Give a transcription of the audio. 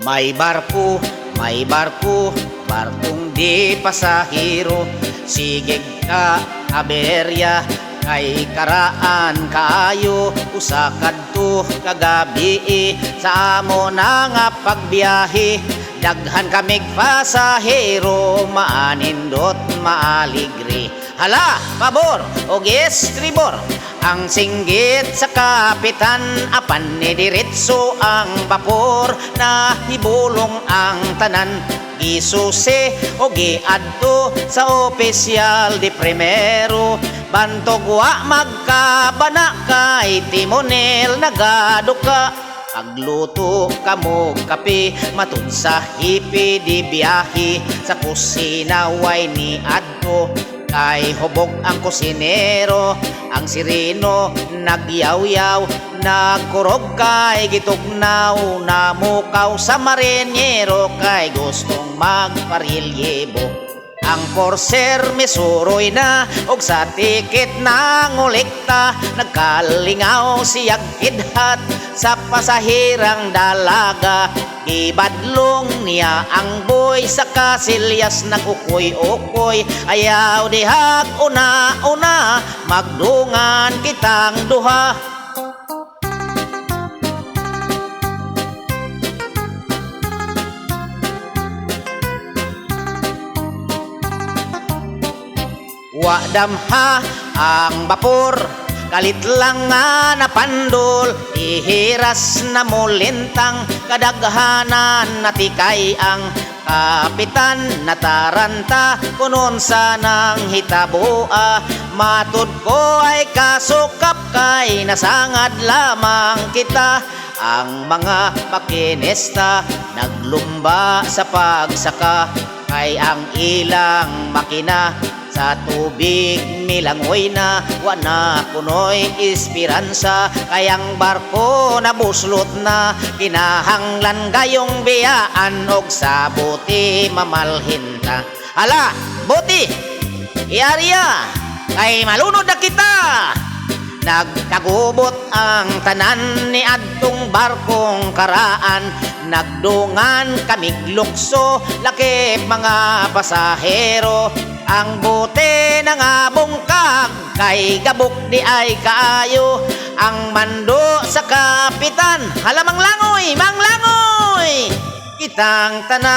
may barko, barkong di pasahero. Sigig ka aberya, kay karaan kaayo. Usa kadto kagabi sa amo na nga pagbiyahe. Daghan kamig pasahero, maanindot maaligre. Hala, pabor o estribor, ang singgit sa kapitan. Apan ni diretso ang vapor, na hibulong ang tanan. Gisuse o giadto sa opisyal di primero. Bantog wa magkabana, kay timonel nagaduka. Pagluto kamo kape, matud sa hipi di biyahe. Sa kusina way ni adto, kay hubog ang kusinero. Ang sireno nagyaw-yaw, nagkurog kay gitugnaw. Namukaw sa marinero, kay gustong magparilyebo. Ang porser misuroy na, og sa tiket nangolekta. Nagkalingaw siyag kidhat sa pasahirang dalaga. Ibadlong niya ang boy sa kasilyas na kukoy-okoy. Ayaw dihag una-una, magdungan kitang duha. Wa damha ang bapor, kalit lang nga napandol. Ihiras na mulintang, kadaghanan natikay ang kapitan. Nataranta kunon sanang hitabua. Matud ko ay kasukap, kay nasangad lamang kita. Ang mga makinista naglumba sa pagsaka, kay ang ilang makina sa tubig milangoy na. Wana kunoy esperansa, kayang barko na buslot na. Kinahanglan gayong biyaan, og sa buti mamalhinta. Hala, buti iarya, kay malunod na kita. Nagkagubot ang tanan ni adtong barkong karaan. Nagdungan kamig lukso, lakip mga pasahero. Ang bote na nga bungkag, kay gabok di ay kaayo. Ang mando sa kapitan, hala manglangoy, manglangoy kitang tanan.